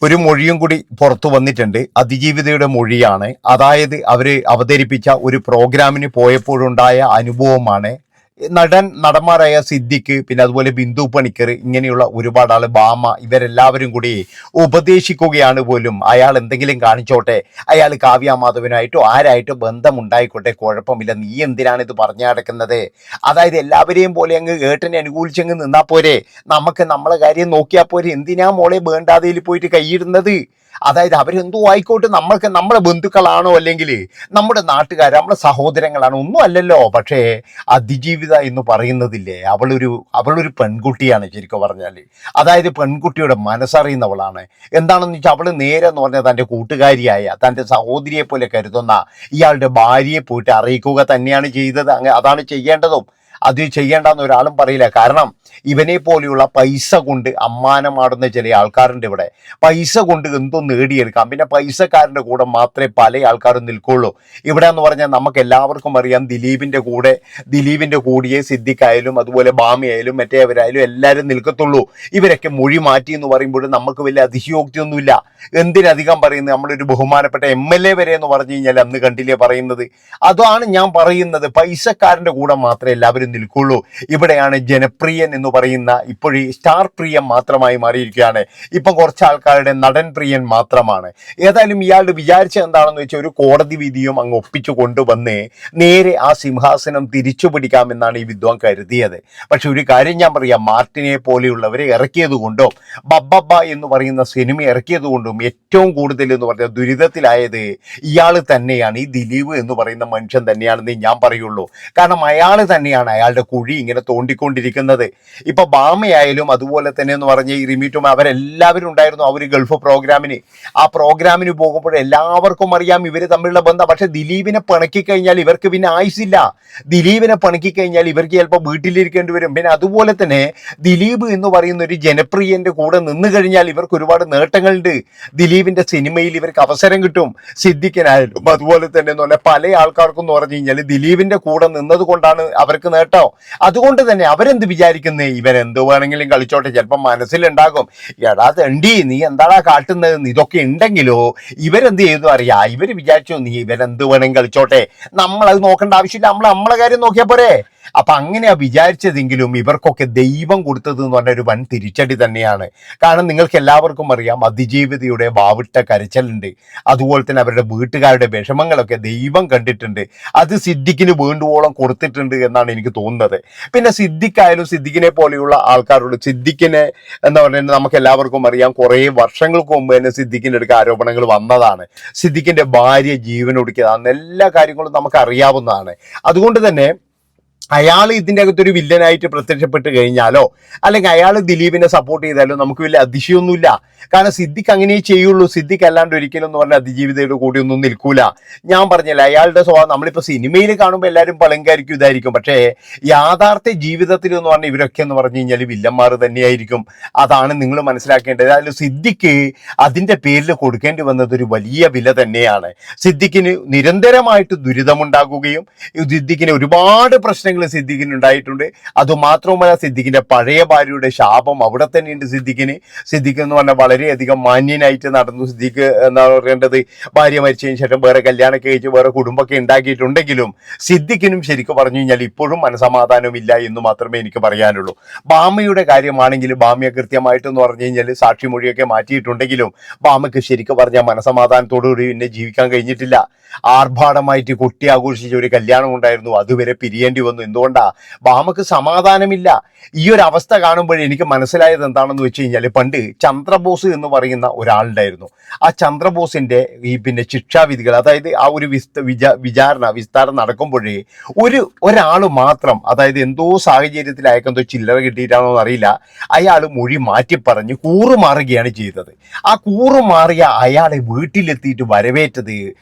ഒരു മൊഴിയും കൂടി പുറത്തു വന്നിട്ടുണ്ട്. അതിജീവിതയുടെ മൊഴിയാണ്. അതായത് അവര് അവതരിപ്പിച്ച ഒരു പ്രോഗ്രാമിന് പോയപ്പോഴുണ്ടായ അനുഭവമാണ്. നടന്മാരായ സിദ്ദിഖ്, പിന്നെ അതുപോലെ ബിന്ദു പണിക്കർ, ഇങ്ങനെയുള്ള ഒരുപാട് ആള്, ബാമ, ഇവരെല്ലാവരും കൂടി ഉപദേശിക്കുകയാണ് പോലും. അയാൾ എന്തെങ്കിലും കാണിച്ചോട്ടെ, അയാൾ കാവ്യ മാധവനായിട്ടോ ആരായിട്ടോ ബന്ധമുണ്ടായിക്കോട്ടെ, കുഴപ്പമില്ല, നീ എന്തിനാണ് ഇത് പറഞ്ഞു നടക്കുന്നത്? അതായത് എല്ലാവരെയും പോലെ അങ്ങ് ഏട്ടനെ അനുകൂലിച്ചങ്ങ് നിന്നാ പോരെ, നമുക്ക് നമ്മളെ കാര്യം നോക്കിയാൽ പോരെ, എന്തിനാ മോളെ വേണ്ടാതയിൽ പോയിട്ട് കൈയിടുന്നത്? അതായത് അവരെന്തോ ആയിക്കോട്ടെ, നമ്മൾക്ക് നമ്മുടെ ബന്ധുക്കളാണോ അല്ലെങ്കിൽ നമ്മുടെ നാട്ടുകാർ, നമ്മുടെ സഹോദരങ്ങളാണോ, ഒന്നും അല്ലല്ലോ. പക്ഷേ അതിജീവിത എന്ന് പറയുന്നതില്ലേ, അവളൊരു പെൺകുട്ടിയാണ് ശരിക്കും പറഞ്ഞാൽ. അതായത് പെൺകുട്ടിയുടെ മനസ്സറിയുന്നവളാണ്. എന്താണെന്ന് വെച്ചാൽ അവൾ നേരെ എന്ന് പറഞ്ഞാൽ തൻ്റെ കൂട്ടുകാരിയായ, തൻ്റെ സഹോദരിയെ പോലെ കരുതുന്ന ഇയാളുടെ ഭാര്യയെ പോയിട്ട് അറിയിക്കുക തന്നെയാണ് ചെയ്തത്. അതാണ് ചെയ്യേണ്ടതും. അത് ചെയ്യേണ്ടെന്ന് ഒരാളും പറയില്ല. കാരണം ഇവനെ പോലെയുള്ള പൈസ കൊണ്ട് അമ്മാനമാടുന്ന ചില ആൾക്കാരുണ്ട് ഇവിടെ. പൈസ കൊണ്ട് എന്തോ നേടിയെടുക്കാം, പിന്നെ പൈസക്കാരൻ്റെ കൂടെ മാത്രമേ പല ആൾക്കാരും നിൽക്കുള്ളൂ ഇവിടെ എന്ന് പറഞ്ഞാൽ നമുക്ക് എല്ലാവർക്കും അറിയാം. ദിലീപിൻ്റെ കൂടിയേ സിദ്ദിഖായാലും അതുപോലെ ബാമയായാലും മറ്റേവരായാലും എല്ലാവരും നിൽക്കത്തുള്ളൂ. ഇവരൊക്കെ മൊഴി മാറ്റി എന്ന് പറയുമ്പോഴും നമുക്ക് വലിയ അതിശയോക്തിയൊന്നുമില്ല. എന്തിനധികം പറയുന്നത്, നമ്മുടെ ഒരു ബഹുമാനപ്പെട്ട MLA വരെ എന്ന് പറഞ്ഞു കഴിഞ്ഞാൽ അന്ന് കണ്ടില്ലേ പറയുന്നത്. അതാണ് ഞാൻ പറയുന്നത്, പൈസക്കാരൻ്റെ കൂടെ മാത്രമേ എല്ലാവരും നിൽക്കുള്ളൂ. ഇവിടെയാണ് ജനപ്രിയൻ എന്ന് പറയുന്ന ഇപ്പോഴീ സ്റ്റാർ പ്രിയം മാത്രമായി മാറിയിരിക്കുകയാണ്. ഇപ്പം കുറച്ച് ആൾക്കാരുടെ നടൻ പ്രിയൻ മാത്രമാണ്. ഏതായാലും ഇയാളുടെ വിചാരിച്ചത് എന്താണെന്ന് വെച്ചാൽ ഒരു കോടതി വിധിയും അങ്ങ് ഒപ്പിച്ചു കൊണ്ടുവന്ന് നേരെ ആ സിംഹാസനം തിരിച്ചു പിടിക്കാമെന്നാണ് ഈ വിദ്വാൻ കരുതിയത്. പക്ഷെ ഒരു കാര്യം ഞാൻ പറയാം, മാർട്ടിനെ പോലെയുള്ളവരെ ഇറക്കിയത് കൊണ്ടും ബബ്ബബ്ബ എന്ന് പറയുന്ന സിനിമ ഇറക്കിയത് കൊണ്ടും ഏറ്റവും കൂടുതൽ എന്ന് പറഞ്ഞാൽ ദുരിതത്തിലായത് ഇയാൾ തന്നെയാണ്. ഈ ദിലീപ് എന്ന് പറയുന്ന മനുഷ്യൻ തന്നെയാണെന്ന് ഞാൻ പറയുള്ളൂ. കാരണം അയാൾ തന്നെയാണ് അയാളുടെ കുഴി ഇങ്ങനെ തോണ്ടിക്കൊണ്ടിരിക്കുന്നത്. ഇപ്പൊ ബാമയായാലും അതുപോലെ തന്നെ എന്ന് പറഞ്ഞ ഈ റിമീറ്റും അവരെല്ലാവരും ഉണ്ടായിരുന്നു ആ ഒരു ഗൾഫ് പ്രോഗ്രാമിന്. ആ പ്രോഗ്രാമിന് പോകുമ്പോൾ എല്ലാവർക്കും അറിയാം ഇവർ തമ്മിലുള്ള ബന്ധം. പക്ഷെ ദിലീപിനെ പിണക്കി കഴിഞ്ഞാൽ ഇവർക്ക് പിന്നെ ആയുസില്ല. ദിലീപിനെ പിണക്കി കഴിഞ്ഞാൽ ഇവർക്ക് ചിലപ്പോൾ വീട്ടിലിരിക്കേണ്ടി വരും. പിന്നെ അതുപോലെ തന്നെ ദിലീപ് എന്ന് പറയുന്ന ഒരു ജനപ്രിയന്റെ കൂടെ നിന്ന് കഴിഞ്ഞാൽ ഇവർക്ക് ഒരുപാട് നേട്ടങ്ങളുണ്ട്. ദിലീപിന്റെ സിനിമയിൽ ഇവർക്ക് അവസരം കിട്ടും. സിദ്ദിഖിനായാലും അതുപോലെ തന്നെ എന്ന് പറഞ്ഞാൽ പല ആൾക്കാർക്കും എന്ന് പറഞ്ഞു കഴിഞ്ഞാൽ ദിലീപിന്റെ കൂടെ നിന്നത് കൊണ്ടാണ് അവർക്ക് നേട്ടം. അതുകൊണ്ട് തന്നെ അവരെന്ത് വിചാരിക്കുന്നേ, ഇവരെന്ത് വേണമെങ്കിലും കളിച്ചോട്ടെ. ചിലപ്പോൾ മനസ്സിലുണ്ടാകും, എടാ തെണ്ടി നീ എന്താടാ കാട്ടുന്നത്, ഇതൊക്കെ ഉണ്ടെങ്കിലോ ഇവരെന്ത് ചെയ്തു അറിയാം. ഇവർ വിചാരിച്ചു നീ ഇവരെന്ത് വേണമെങ്കിലും കളിച്ചോട്ടെ, നമ്മളത് നോക്കേണ്ട ആവശ്യമില്ല, നമ്മളെ കാര്യം നോക്കിയാൽ പോരെ. അപ്പൊ അങ്ങനെയാ വിചാരിച്ചതെങ്കിലും ഇവർക്കൊക്കെ ദൈവം കൊടുത്തത് എന്ന് പറഞ്ഞ ഒരു വൻ തിരിച്ചടി തന്നെയാണ്. കാരണം നിങ്ങൾക്ക് എല്ലാവർക്കും അറിയാം അതിജീവിതയുടെ വാവിട്ട കരച്ചിലുണ്ട്. അതുപോലെ തന്നെ അവരുടെ വീട്ടുകാരുടെ വിഷമങ്ങളൊക്കെ ദൈവം കണ്ടിട്ടുണ്ട്. അത് സിദ്ദിഖിന് വേണ്ടുവോളം കൊടുത്തിട്ടുണ്ട് എന്നാണ് എനിക്ക് തോന്നുന്നത്. പിന്നെ സിദ്ദിഖായാലും സിദ്ദിഖിനെ പോലെയുള്ള ആൾക്കാരോട്, സിദ്ദിഖിനെ എന്താ പറയുന്നത്, നമുക്ക് എല്ലാവർക്കും അറിയാം കുറേ വർഷങ്ങൾക്ക് മുമ്പ് തന്നെ സിദ്ദിഖിൻ്റെ അടുക്ക ആരോപണങ്ങൾ വന്നതാണ്. സിദ്ദിഖിന്റെ ഭാര്യ ജീവനൊടുക്കിയതാണ്, എല്ലാ കാര്യങ്ങളും നമുക്ക് അറിയാവുന്നതാണ്. അതുകൊണ്ട് തന്നെ അയാൾ ഇതിൻ്റെ അകത്തൊരു വില്ലനായിട്ട് പ്രത്യക്ഷപ്പെട്ട് കഴിഞ്ഞാലോ അല്ലെങ്കിൽ അയാൾ ദിലീപിനെ സപ്പോർട്ട് ചെയ്താലോ നമുക്ക് വലിയ അതിശയമൊന്നുമില്ല. കാരണം സിദ്ദിഖ് അങ്ങനെ ചെയ്യുള്ളൂ. സിദ്ദിഖ് അല്ലാണ്ട് ഒരിക്കലും എന്ന് പറഞ്ഞാൽ അതിജീവിതയുടെ കൂടി ഒന്നും നിൽക്കൂല. ഞാൻ പറഞ്ഞില്ല, അയാളുടെ സ്വഭാവം നമ്മളിപ്പോൾ സിനിമയിൽ കാണുമ്പോൾ എല്ലാവരും പളങ്കാരിക്കും ഇതായിരിക്കും. പക്ഷേ യാഥാർത്ഥ്യ ജീവിതത്തിൽ എന്ന് പറഞ്ഞാൽ ഇവരൊക്കെ എന്ന് പറഞ്ഞു കഴിഞ്ഞാൽ വില്ലന്മാർ തന്നെയായിരിക്കും. അതാണ് നിങ്ങൾ മനസ്സിലാക്കേണ്ടത്. അതായത് സിദ്ദിഖ് അതിൻ്റെ പേരിൽ കൊടുക്കേണ്ടി വന്നത് ഒരു വലിയ വില തന്നെയാണ്. സിദ്ദിഖിന് നിരന്തരമായിട്ട് ദുരിതമുണ്ടാകുകയും സിദ്ദിഖിന് ഒരുപാട് പ്രശ്നങ്ങൾ സിദ്ദിഖിന് ഉണ്ടായിട്ടുണ്ട്. അതുമാത്രമല്ല സിദ്ദിഖിന്റെ പഴയ ഭാര്യയുടെ ശാപം അവിടെ തന്നെയുണ്ട്. സിദ്ദിഖ് എന്ന് പറഞ്ഞാൽ വളരെയധികം മാന്യനായിട്ട് നടന്നു. സിദ്ദിഖ് എന്താ പറയേണ്ടത്, ഭാര്യ മരിച്ചതിന് ശേഷം വേറെ കല്യാണമൊക്കെ കഴിച്ച് വേറെ കുടുംബമൊക്കെ ഉണ്ടാക്കിയിട്ടുണ്ടെങ്കിലും സിദ്ദിഖിനും ശരിക്കും പറഞ്ഞു കഴിഞ്ഞാൽ ഇപ്പോഴും മനസമാധാനമില്ല എന്ന് മാത്രമേ എനിക്ക് പറയാനുള്ളൂ. ബാമയുടെ കാര്യമാണെങ്കിൽ ബാമയെ കൃത്യമായിട്ടെന്ന് പറഞ്ഞു കഴിഞ്ഞാൽ സാക്ഷിമൊഴിയൊക്കെ മാറ്റിയിട്ടുണ്ടെങ്കിലും ബാമയ്ക്ക് ശരിക്കും പറഞ്ഞാൽ മനസമാധാനത്തോടുകൂടി പിന്നെ ജീവിക്കാൻ കഴിഞ്ഞിട്ടില്ല. ആർഭാടമായിട്ട് കൊട്ടി ആഘോഷിച്ച ഒരു കല്യാണം ഉണ്ടായിരുന്നു, അതുവരെ പിരിയേണ്ടി വന്നു. എന്തുകൊണ്ടാ? ബാമക്ക് സമാധാനമില്ല. ഈ ഒരു അവസ്ഥ കാണുമ്പോൾ എനിക്ക് മനസ്സിലായത് എന്താണെന്ന് വെച്ച് കഴിഞ്ഞാൽ, പണ്ട് ചന്ദ്രബോസ് എന്ന് പറയുന്ന ഒരാളുണ്ടായിരുന്നു. ആ ചന്ദ്രബോസിന്റെ ഈ പിന്നെ ശിക്ഷാവിധികൾ, അതായത് ആ ഒരു വിസ്താരം നടക്കുമ്പോഴേ ഒരാൾ മാത്രം, അതായത് എന്തോ സാഹചര്യത്തിൽ അയക്കെന്തോ ചില്ലറ കിട്ടിയിട്ടാണോ എന്നറിയില്ല, അയാൾ മൊഴി മാറ്റി പറഞ്ഞ് കൂറുമാറുകയാണ് ചെയ്തത്. ആ കൂറുമാറിയ അയാളെ വീട്ടിലെത്തിയിട്ട് വരവേറ്റത്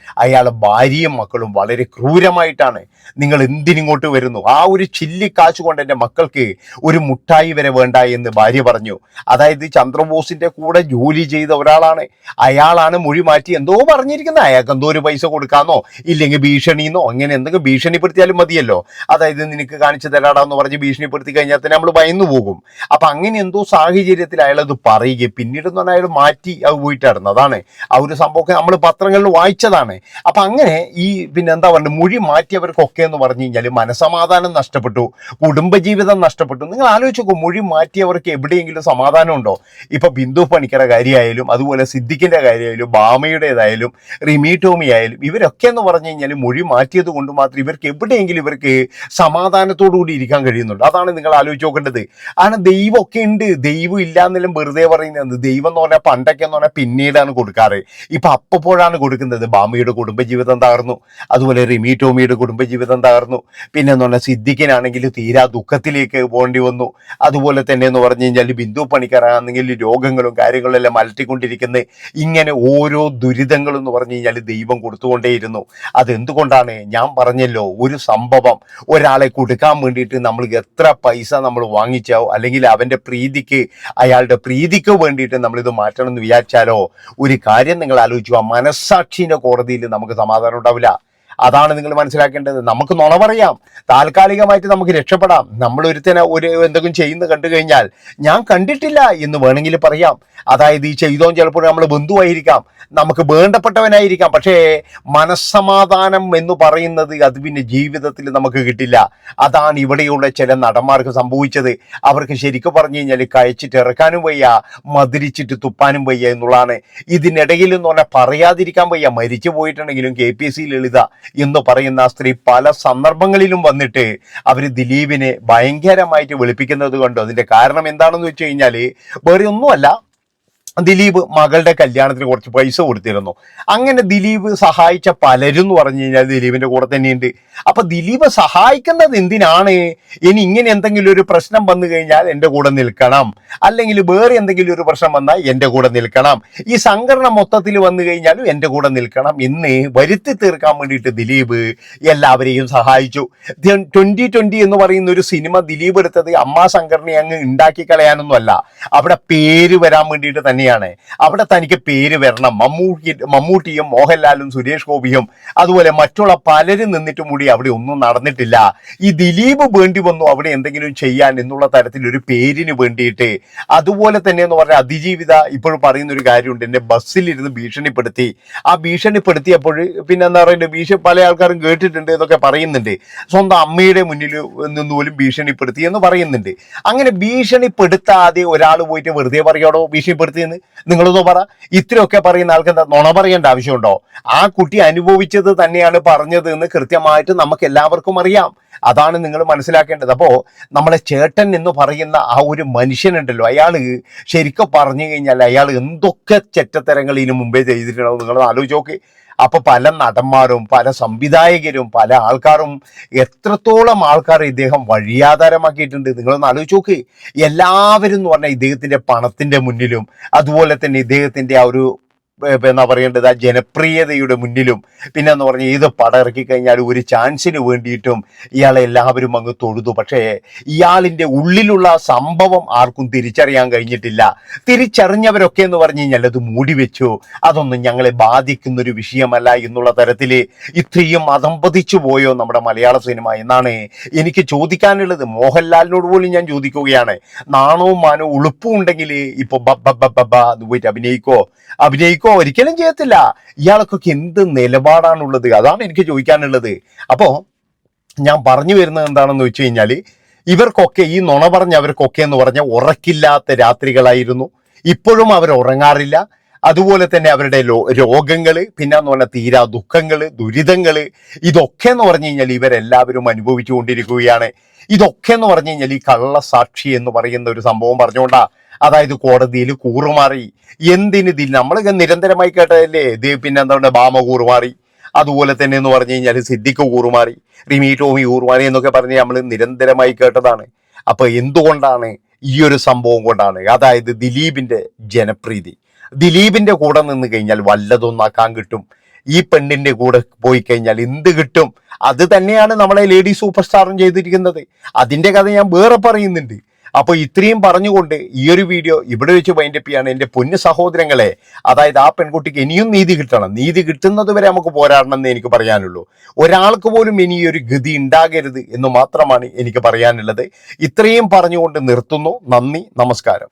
അയാളെ ഭാര്യയും മക്കളും വളരെ ക്രൂരമായിട്ടാണ്. നിങ്ങൾ എന്തിനിങ്ങോട്ട് വരുന്നു? ആ ഒരു ചില്ലിക്കാശ് കൊണ്ട് എൻ്റെ മക്കൾക്ക് ഒരു മുട്ടായി വരെ വേണ്ട എന്ന് ഭാര്യ പറഞ്ഞു. അതായത് ചന്ദ്രബോസിന്റെ കൂടെ ജോലി ചെയ്ത ഒരാളാണ്. അയാളാണ് മൊഴി മാറ്റി എന്തോ പറഞ്ഞിരിക്കുന്നത്. അയാൾക്ക് എന്തോ ഒരു പൈസ കൊടുക്കാന്നോ ഇല്ലെങ്കിൽ ഭീഷണിന്നോ അങ്ങനെ എന്തെങ്കിലും ഭീഷണിപ്പെടുത്തിയാലും മതിയല്ലോ. അതായത് നിനക്ക് കാണിച്ചു തരാടാന്ന് പറഞ്ഞ് ഭീഷണിപ്പെടുത്തി കഴിഞ്ഞാൽ തന്നെ നമ്മൾ ഭയന്നു പോകും. അപ്പൊ അങ്ങനെ എന്തോ സാഹചര്യത്തിൽ അയാളത് പറയുകയും പിന്നീട് എന്ന് പറഞ്ഞാൽ അയാൾ മാറ്റി അത് പോയിട്ടായിരുന്നു. അതാണ് ആ ഒരു സംഭവമൊക്കെ നമ്മൾ പത്രങ്ങളിൽ വായിച്ചതാണ്. അപ്പൊ അങ്ങനെ ഈ പിന്നെ എന്താ പറയുക മൊഴി മാറ്റിയവർക്കൊക്കെ എന്ന് പറഞ്ഞു കഴിഞ്ഞാൽ മനസമാധാനം നഷ്ടപ്പെട്ടു, കുടുംബജീവിതം നഷ്ടപ്പെട്ടു. നിങ്ങൾ ആലോചിച്ച് നോക്കൂ, മൊഴി മാറ്റിയവർക്ക് എവിടെയെങ്കിലും സമാധാനം ഉണ്ടോ? ഇപ്പൊ ബിന്ദു പണിക്കരുടെ കാര്യമായാലും അതുപോലെ സിദ്ദിഖിന്റെ കാര്യമായാലും ബാമയുടേതായാലും റിമി ടോമി ആയാലും ഇവരൊക്കെ എന്ന് പറഞ്ഞു കഴിഞ്ഞാൽ മൊഴി മാറ്റിയത് കൊണ്ട് മാത്രം ഇവർക്ക് എവിടെയെങ്കിലും ഇവർക്ക് സമാധാനത്തോടു കൂടി ഇരിക്കാൻ കഴിയുന്നുണ്ട്. അതാണ് നിങ്ങൾ ആലോചിച്ച് നോക്കേണ്ടത്. കാരണം ദൈവമൊക്കെ ഉണ്ട്, ദൈവം ഇല്ല എന്നെല്ലാം വെറുതെ പറയുന്നത്. ദൈവം എന്ന് പറഞ്ഞാൽ പണ്ടൊക്കെ എന്ന് പറഞ്ഞാൽ പിന്നീടാണ് കൊടുക്കാറ്. ഇപ്പൊ അപ്പോഴാണ് കൊടുക്കുന്നത്. ബാമയുടെ കുടുംബജീവിതം തകർന്നു, അതുപോലെ റിമി ടോമിയുടെ കുടുംബജീവിതം തകർന്നു. പിന്നെ എന്ന് പറഞ്ഞാൽ സിദ്ദിഖിനാണെങ്കിൽ തീരാ ദുഃഖത്തിലേക്ക് പോകേണ്ടി വന്നു. അതുപോലെ തന്നെ എന്ന് പറഞ്ഞു കഴിഞ്ഞാൽ ബിന്ദു പണിക്കറാണെങ്കിൽ രോഗങ്ങളും കാര്യങ്ങളും എല്ലാം അലട്ടിക്കൊണ്ടിരിക്കുന്നത്. ഇങ്ങനെ ഓരോ ദുരിതങ്ങളും എന്ന് പറഞ്ഞു കഴിഞ്ഞാൽ ദൈവം കൊടുത്തുകൊണ്ടേയിരുന്നു. അതെന്തുകൊണ്ടാണ്? ഞാൻ പറഞ്ഞല്ലോ, ഒരു സംഭവം ഒരാളെ കൊടുക്കാൻ വേണ്ടിയിട്ട് നമ്മൾ എത്ര പൈസ നമ്മൾ വാങ്ങിച്ചാവോ അല്ലെങ്കിൽ അവൻ്റെ പ്രീതിക്ക് അയാളുടെ പ്രീതിക്ക് വേണ്ടിയിട്ട് നമ്മളിത് മാറ്റണം എന്ന് വിചാരിച്ചാലോ ഒരു കാര്യം നിങ്ങൾ ആലോചിക്കുക, മനസ്സാക്ഷിൻ്റെ കോടതിയിൽ നമുക്ക് സമാധാനം ഉണ്ടാവില്ല. അതാണ് നിങ്ങൾ മനസ്സിലാക്കേണ്ടത്. നമുക്ക് നുണ പറയാം, താൽക്കാലികമായിട്ട് നമുക്ക് രക്ഷപ്പെടാം. നമ്മൾ ഒരു എന്തെങ്കിലും ചെയ്യുന്നത് കണ്ടു കഴിഞ്ഞാൽ ഞാൻ കണ്ടിട്ടില്ല എന്ന് വേണമെങ്കിൽ പറയാം. അതായത് ഈ ചെയ്തോൻ ചിലപ്പോൾ നമ്മൾ ബന്ധുവായിരിക്കാം, നമുക്ക് വേണ്ടപ്പെട്ടവനായിരിക്കാം. പക്ഷേ മനസ്സമാധാനം എന്ന് പറയുന്നത് അത് പിന്നെ ജീവിതത്തിൽ നമുക്ക് കിട്ടില്ല. അതാണ് ഇവിടെയുള്ള ചില നടന്മാർക്ക് സംഭവിച്ചത്. അവർക്ക് ശരിക്കും പറഞ്ഞു കഴിഞ്ഞാൽ കഴിച്ചിട്ട് ഇറക്കാനും വയ്യ, മധുരിച്ചിട്ട് തുപ്പാനും വയ്യ എന്നുള്ളതാണ്. ഇതിനിടയിൽ എന്ന് പറഞ്ഞാൽ പറയാതിരിക്കാൻ വയ്യ. മരിച്ചു പോയിട്ടുണ്ടെങ്കിലും KPC ലളിത എന്ന് പറയുന്ന ആ സ്ത്രീ പല സന്ദർഭങ്ങളിലും വന്നിട്ട് അവർ ദിലീപിനെ ഭയങ്കരമായിട്ട് വെളുപ്പിക്കുന്നത് കൊണ്ട്. അതിന്റെ കാരണം എന്താണെന്ന് വെച്ച് കഴിഞ്ഞാൽ വേറെ ഒന്നുമല്ല, ദിലീപ് മകളുടെ കല്യാണത്തിന് കുറച്ച് പൈസ കൊടുത്തിരുന്നു. അങ്ങനെ ദിലീപ് സഹായിച്ച പലരും എന്ന് പറഞ്ഞു കഴിഞ്ഞാൽ ദിലീപിന്റെ കൂടെ തന്നെയുണ്ട്. അപ്പൊ ദിലീപ് സഹായിക്കുന്നത് എന്തിനാണ്? ഇനി ഇങ്ങനെ എന്തെങ്കിലും ഒരു പ്രശ്നം വന്നു കഴിഞ്ഞാൽ എൻ്റെ കൂടെ നിൽക്കണം, അല്ലെങ്കിൽ വേറെ എന്തെങ്കിലും ഒരു പ്രശ്നം വന്നാൽ എൻ്റെ കൂടെ നിൽക്കണം, ഈ സംഘടന മൊത്തത്തിൽ വന്നു കഴിഞ്ഞാലും എൻ്റെ കൂടെ നിൽക്കണം എന്ന് വരുത്തി തീർക്കാൻ വേണ്ടിയിട്ട് ദിലീപ് എല്ലാവരെയും സഹായിച്ചു. 2020 എന്ന് പറയുന്ന ഒരു സിനിമ ദിലീപ് എടുത്തത് അമ്മാ സംഘടനയെ അങ്ങ് ഉണ്ടാക്കി കളയാനൊന്നും അല്ല, അവിടെ പേര് വരാൻ വേണ്ടിയിട്ട് തന്നെയാണ്. അവിടെ തനിക്ക് പേര് വരണം. മമ്മൂട്ടിയും മോഹൻലാലും സുരേഷ് ഗോപിയും അതുപോലെ മറ്റുള്ള പലരും നിന്നിട്ടും കൂടി അവിടെ ഒന്നും നടന്നിട്ടില്ല. ഈ ദിലീപ് വേണ്ടി വന്നു അവിടെ എന്തെങ്കിലും ചെയ്യാൻ എന്നുള്ള തരത്തിൽ ഒരു പേരിന് വേണ്ടിയിട്ട്. അതുപോലെ തന്നെ എന്ന് പറഞ്ഞാൽ അതിജീവിത ഇപ്പോഴും പറയുന്ന ഒരു കാര്യമുണ്ട്, എന്നെ ബസ്സിലിരുന്ന് ഭീഷണിപ്പെടുത്തി. ആ ഭീഷണിപ്പെടുത്തിയപ്പോൾ പിന്നെ എന്താ പറയുക, പല ആൾക്കാരും കേട്ടിട്ടുണ്ട് എന്നൊക്കെ പറയുന്നുണ്ട്. സ്വന്തം അമ്മയുടെ മുന്നിൽ നിന്ന് പോലും ഭീഷണിപ്പെടുത്തി എന്ന് പറയുന്നുണ്ട്. അങ്ങനെ ഭീഷണിപ്പെടുത്താതെ ഒരാൾ പോയിട്ട് വെറുതെ പറയാടോ ഭീഷണിപ്പെടുത്തിയെന്ന്? നിങ്ങളൊന്ന് പറ. ഇത്രയൊക്കെ പറയുന്ന ആൾക്ക് എന്താ നുണ പറയേണ്ട ആവശ്യമുണ്ടോ? ആ കുട്ടി അനുഭവിച്ചത് തന്നെയാണ് പറഞ്ഞത് എന്ന് കൃത്യമായിട്ട് നമുക്ക് എല്ലാവർക്കും അറിയാം. അതാണ് നിങ്ങൾ മനസ്സിലാക്കേണ്ടത്. അപ്പോൾ നമ്മളെ ചേട്ടൻ എന്ന് പറയുന്ന ആ ഒരു മനുഷ്യനുണ്ടല്ലോ, അയാൾ ശരിക്കും പറഞ്ഞു കഴിഞ്ഞാൽ അയാൾ എന്തൊക്കെ ചെറ്റത്തരങ്ങൾ ഇതിനു മുമ്പേ ചെയ്തിട്ടുണ്ടോ നിങ്ങൾ ആലോചിച്ച് നോക്ക്. അപ്പൊ പല നടന്മാരും പല സംവിധായകരും പല ആൾക്കാരും എത്രത്തോളം ആൾക്കാർ ഇദ്ദേഹം വഴിയാധാരമാക്കിയിട്ടുണ്ട് നിങ്ങളൊന്ന് ആലോചിച്ച് നോക്ക്. എല്ലാവരും എന്ന് പറഞ്ഞാൽ ഇദ്ദേഹത്തിന്റെ പണത്തിന്റെ മുന്നിലും അതുപോലെ തന്നെ ഇദ്ദേഹത്തിന്റെ ആ ഒരു എന്നാ പറയേണ്ടത് ആ ജനപ്രിയതയുടെ മുന്നിലും പിന്നെ എന്ന് പറഞ്ഞാൽ ഏത് പടം ഇറക്കി കഴിഞ്ഞാൽ ഒരു ചാൻസിന് വേണ്ടിയിട്ടും ഇയാളെ എല്ലാവരും അങ്ങ് തൊഴുതു. പക്ഷേ ഇയാളിൻ്റെ ഉള്ളിലുള്ള സംഭവം ആർക്കും തിരിച്ചറിയാൻ കഴിഞ്ഞിട്ടില്ല. തിരിച്ചറിഞ്ഞവരൊക്കെ എന്ന് പറഞ്ഞു കഴിഞ്ഞാൽ അത് മൂടി വെച്ചു, അതൊന്നും ഞങ്ങളെ ബാധിക്കുന്നൊരു വിഷയമല്ല എന്നുള്ള തരത്തിൽ ഇത്രയും അധംപതിച്ചു പോയോ നമ്മുടെ മലയാള സിനിമ എന്നാണ് എനിക്ക് ചോദിക്കാനുള്ളത്. മോഹൻലാലിനോട് പോലും ഞാൻ ചോദിക്കുകയാണ്, നാണവും മാനവും ഉളുപ്പും ഉണ്ടെങ്കിൽ ഇപ്പോൾ അത് പോയിട്ട് അഭിനയിക്കോ? ഒരിക്കലും ചെയ്യത്തില്ല. ഇയാൾക്കൊക്കെ എന്ത് നിലപാടാണുള്ളത്? അതാണ് എനിക്ക് ചോദിക്കാനുള്ളത്. അപ്പോൾ ഞാൻ പറഞ്ഞു വരുന്നത് എന്താണെന്ന് വെച്ച് കഴിഞ്ഞാൽ ഇവർക്കൊക്കെ ഈ നുണ പറഞ്ഞവർക്കൊക്കെ എന്ന് പറഞ്ഞാൽ ഉറക്കില്ലാത്ത രാത്രികളായിരുന്നു. ഇപ്പോഴും അവർ ഉറങ്ങാറില്ല. അതുപോലെ തന്നെ അവരുടെ രോഗങ്ങൾ പിന്നെ എന്ന് പറഞ്ഞാൽ തീരാ ദുഃഖങ്ങൾ ദുരിതങ്ങൾ ഇതൊക്കെ എന്ന് പറഞ്ഞു കഴിഞ്ഞാൽ ഇവരെല്ലാവരും അനുഭവിച്ചു കൊണ്ടിരിക്കുകയാണ്. ഇതൊക്കെ എന്ന് പറഞ്ഞു കഴിഞ്ഞാൽ ഈ കള്ളസാക്ഷി എന്ന് പറയുന്ന ഒരു സംഭവം പറഞ്ഞുകൊണ്ടാ. അതായത് കോടതിയിൽ കൂറുമാറി. എന്തിന് നമ്മളൊക്കെ നിരന്തരമായി കേട്ടതല്ലേ ഇത്. പിന്നെ എന്താണ് ബാമ കൂറുമാറി, അതുപോലെ തന്നെ എന്ന് പറഞ്ഞു കഴിഞ്ഞാൽ സിദ്ദിഖ് കൂറുമാറി, റിമി ടോമി കൂറുമാറി എന്നൊക്കെ പറഞ്ഞ് നമ്മൾ നിരന്തരമായി കേട്ടതാണ്. അപ്പൊ എന്തുകൊണ്ടാണ്? ഈ ഒരു സംഭവം കൊണ്ടാണ്. അതായത് ദിലീപിന്റെ ജനപ്രീതി, ദിലീപിന്റെ കൂടെ നിന്ന് കഴിഞ്ഞാൽ വല്ലതൊന്നാക്കാൻ കിട്ടും. ഈ പെണ്ണിന്റെ കൂടെ പോയി കഴിഞ്ഞാൽ എന്ത് കിട്ടും? അത് തന്നെയാണ് നമ്മളെ ലേഡി സൂപ്പർ സ്റ്റാറും ചെയ്തിരിക്കുന്നത്. അതിന്റെ കഥ ഞാൻ വേറെ പറയുന്നുണ്ട്. അപ്പോൾ ഇത്രയും പറഞ്ഞുകൊണ്ട് ഈ ഒരു വീഡിയോ ഇവിടെ വെച്ച് വൈൻഡപ്പ് ചെയ്യാണ്. എൻ്റെ പൊന്നു സഹോദരങ്ങളെ, അതായത് ആ പെൺകുട്ടിക്ക് ഇനിയും നീതി കിട്ടണം. നീതി കിട്ടുന്നത് വരെ നമുക്ക് പോരാടണം എന്ന് എനിക്ക് പറയാനുള്ളൂ. ഒരാൾക്ക് പോലും ഇനി ഒരു ഗതി ഉണ്ടാകരുത് എന്ന് മാത്രമാണ് എനിക്ക് പറയാനുള്ളത്. ഇത്രയും പറഞ്ഞുകൊണ്ട് നിർത്തുന്നു. നന്ദി, നമസ്കാരം.